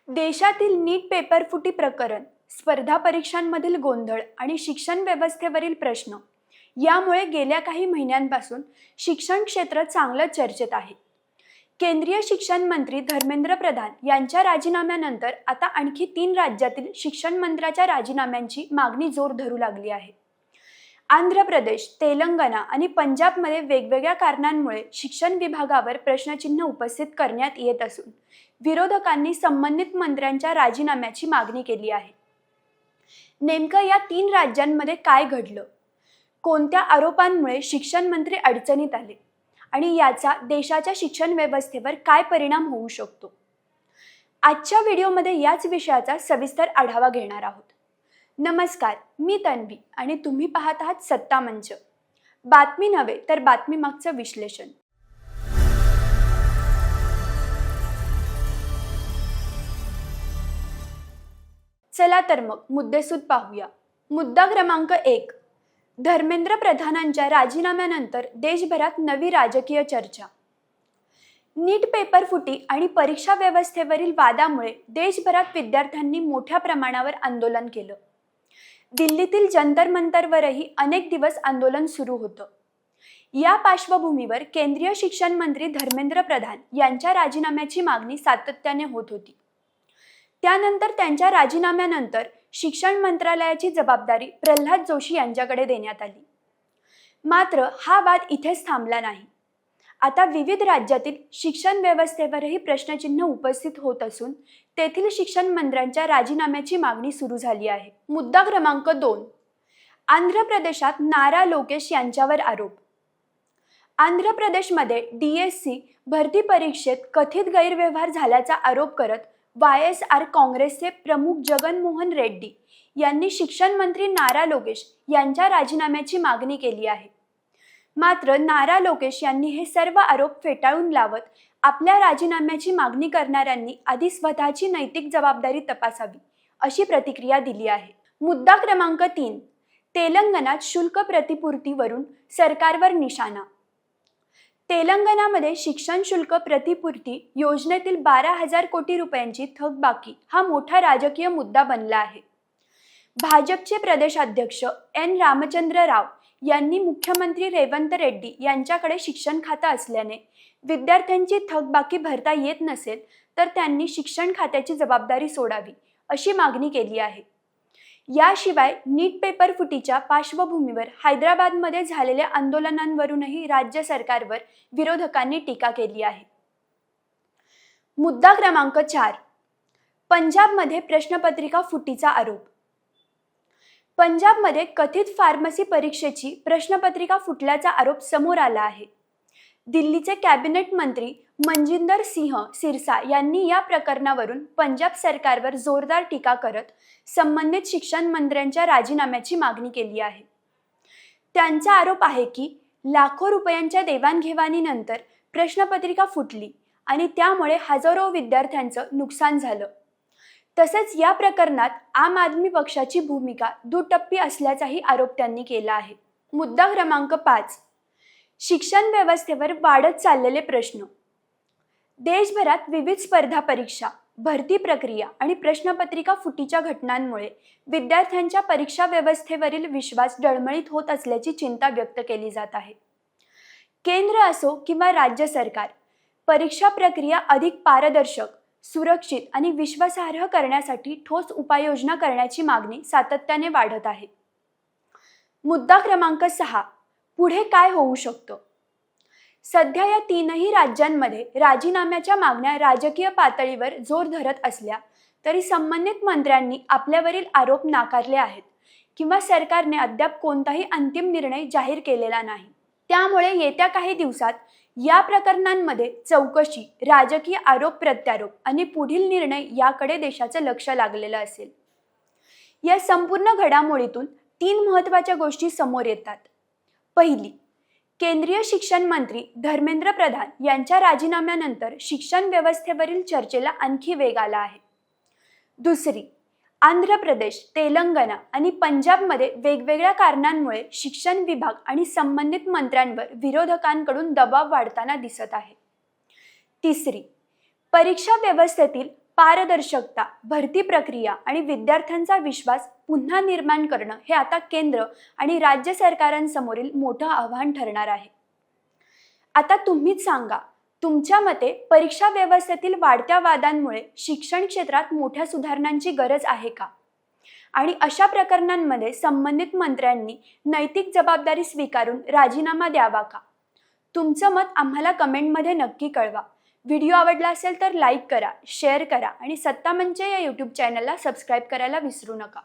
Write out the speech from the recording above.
देशातील नीट पेपरफुटी प्रकरण, स्पर्धा परीक्षांमधील गोंधळ आणि शिक्षण व्यवस्थेवरील प्रश्न यामुळे गेल्या काही महिन्यांपासून शिक्षण क्षेत्र चांगलं चर्चेत आहे. केंद्रीय शिक्षण मंत्री धर्मेंद्र प्रधान यांच्या राजीनाम्यानंतर आता आणखी 3 राज्यातील शिक्षण मंत्र्याच्या राजीनाम्यांची मागणी जोर धरू लागली आहे. आंध्र प्रदेश, तेलंगणा आणि पंजाबमध्ये वेगवेगळ्या कारणांमुळे शिक्षण विभागावर प्रश्नचिन्ह उपस्थित करण्यात येत असून विरोधकांनी संबंधित मंत्र्यांच्या राजीनाम्याची मागणी केली आहे. नेमकं या 3 राज्यांमध्ये काय घडलं? कोणत्या आरोपांमुळे शिक्षण मंत्री अडचणीत आले आणि याचा देशाच्या शिक्षण व्यवस्थेवर काय परिणाम होऊ शकतो? आजच्या व्हिडिओमध्ये याच विषयाचा सविस्तर आढावा घेणार आहोत. नमस्कार, मी तन्वी आणि तुम्ही पाहत आहात सत्ता मंच. बातमी नव्हे तर बातमी मागचं विश्लेषण. चला तर मग मुद्देसूद पाहूया. मुद्दा क्रमांक 1. धर्मेंद्र प्रधानांच्या राजीनाम्यानंतर देशभरात नवी राजकीय चर्चा. नीट पेपर फुटी आणि परीक्षा व्यवस्थेवरील वादामुळे देशभरात विद्यार्थ्यांनी मोठ्या प्रमाणावर आंदोलन केलं. दिल्लीतील जंतर मंतरवरही अनेक दिवस आंदोलन सुरू होतं. या पार्श्वभूमीवर केंद्रीय शिक्षण मंत्री धर्मेंद्र प्रधान यांच्या राजीनाम्याची मागणी सातत्याने होत होती. त्यानंतर त्यांच्या राजीनाम्यानंतर शिक्षण मंत्रालयाची जबाबदारी प्रल्हाद जोशी यांच्याकडे देण्यात आली. मात्र हा वाद इथेच थांबला नाही. आता विविध राज्यातील शिक्षण व्यवस्थेवरही प्रश्नचिन्ह उपस्थित होत असून तेथील शिक्षण मंत्र्यांच्या राजीनाम्याची मागणी सुरू झाली आहे. मुद्दा क्रमांक 2. आंध्र प्रदेशात नारा लोकेश यांच्यावर आरोप. आंध्र प्रदेशमध्ये DSC भरती परीक्षेत कथित गैरव्यवहार झाल्याचा आरोप करत YSR काँग्रेसचे प्रमुख जगनमोहन रेड्डी यांनी शिक्षण मंत्री नारा लोकेश यांच्या राजीनाम्याची मागणी केली आहे. मात्र नारा लोकेश यांनी हे सर्व आरोप फेटाळून लावत आपल्या राजीनाम्याची मागणी करणाऱ्यांनी आधी स्वतःची नैतिक जबाबदारी तपासावी अशी प्रतिक्रिया दिली आहे. मुद्दा क्रमांक 3. तेलंगणात शुल्क प्रतिपूर्तीवरून सरकारवर निशाणा. तेलंगणामध्ये शिक्षण शुल्क प्रतिपूर्ती योजनेतील 12,000 कोटी रुपयांची थकबाकी हा मोठा राजकीय मुद्दा बनला आहे. भाजपचे प्रदेशाध्यक्ष N रामचंद्र राव यांनी मुख्यमंत्री रेवंत रेड्डी यांच्याकडे शिक्षण खातं असल्याने विद्यार्थ्यांची थकबाकी भरता येत नसेल तर त्यांनी शिक्षण खात्याची जबाबदारी सोडावी अशी मागणी केली आहे. याशिवाय नीट पेपर फुटीच्या पार्श्वभूमीवर हैदराबादमध्ये झालेल्या आंदोलनांवरूनही राज्य सरकारवर विरोधकांनी टीका केली आहे. मुद्दा क्रमांक 4. पंजाबमध्ये प्रश्नपत्रिका फुटीचा आरोप. पंजाबमध्ये कथित फार्मसी परीक्षेची प्रश्नपत्रिका फुटल्याचा आरोप समोर आला आहे. दिल्लीचे कॅबिनेट मंत्री मनजिंदर सिंह सिरसा यांनी या प्रकरणावरून पंजाब सरकारवर जोरदार टीका करत संबंधित शिक्षण मंत्र्यांच्या राजीनाम्याची मागणी केली आहे. त्यांचा आरोप आहे की लाखो रुपयांच्या देवाणघेवाणीनंतर प्रश्नपत्रिका फुटली आणि त्यामुळे हजारो विद्यार्थ्यांचं नुकसान झालं. तसेच या प्रकरणात आम आदमी पक्षाची भूमिका दुटप्पी असल्याचाही आरोप त्यांनी केला आहे. मुद्दा क्रमांक 5. शिक्षण व्यवस्थेवर वाढत चाललेले प्रश्न. देशभरात विविध स्पर्धा परीक्षा, भरती प्रक्रिया आणि प्रश्नपत्रिका फुटीच्या घटनांमुळे विद्यार्थ्यांच्या परीक्षा व्यवस्थेवरील विश्वास डळमळीत होत असल्याची चिंता व्यक्त केली जात आहे. केंद्र असो किंवा राज्य सरकार, परीक्षा प्रक्रिया अधिक पारदर्शक, सुरक्षित आणि विश्वासार्ह करण्यासाठी ठोस उपाययोजना करण्याची मागणी सातत्याने वाढत आहे. मुद्दा क्रमांक 6. पुढे काय होऊ शकतं? सध्या या 3ही राज्यांमध्ये राजीनाम्याच्या मागण्या राजकीय पातळीवर जोर धरत असल्या तरी संबंधित मंत्र्यांनी आपल्यावरील आरोप नाकारले आहेत किंवा सरकारने अद्याप कोणताही अंतिम निर्णय जाहीर केलेला नाही. त्यामुळे येत्या काही दिवसात या प्रकरणांमध्ये चौकशी, राजकीय आरोप प्रत्यारोप आणि पुढील निर्णय याकडे देशाचं लक्ष लागलेलं असेल. या संपूर्ण घडामोडीतून 3 महत्त्वाच्या गोष्टी समोर येतात. पहिली, केंद्रीय शिक्षण मंत्री धर्मेंद्र प्रधान यांच्या राजीनाम्यानंतर शिक्षण व्यवस्थेवरील चर्चेला आणखी वेग आला आहे. दुसरी, आंध्र प्रदेश, तेलंगणा आणि पंजाबमध्ये वेगवेगळ्या कारणांमुळे शिक्षण विभाग आणि संबंधित मंत्र्यांवर विरोधकांकडून दबाव वाढताना दिसत आहे. तिसरी, परीक्षा व्यवस्थेतील पारदर्शकता, भरती प्रक्रिया आणि विद्यार्थ्यांचा विश्वास पुन्हा निर्माण करणं हे आता केंद्र आणि राज्य सरकारांसमोरील मोठं आव्हान ठरणार आहे. आता तुम्हीच सांगा, तुमच्या मते परीक्षा व्यवस्थेतील वाढत्या वादांमुळे शिक्षण क्षेत्रात मोठ्या सुधारणांची गरज आहे का? आणि अशा प्रकरणांमध्ये संबंधित मंत्र्यांनी नैतिक जबाबदारी स्वीकारून राजीनामा द्यावा का? तुमचं मत आम्हाला कमेंटमध्ये नक्की कळवा. व्हिडिओ आवडला असेल तर लाईक करा, शेअर करा आणि सत्ता मंच या यूट्यूब चॅनलला सबस्क्राईब करायला विसरू नका.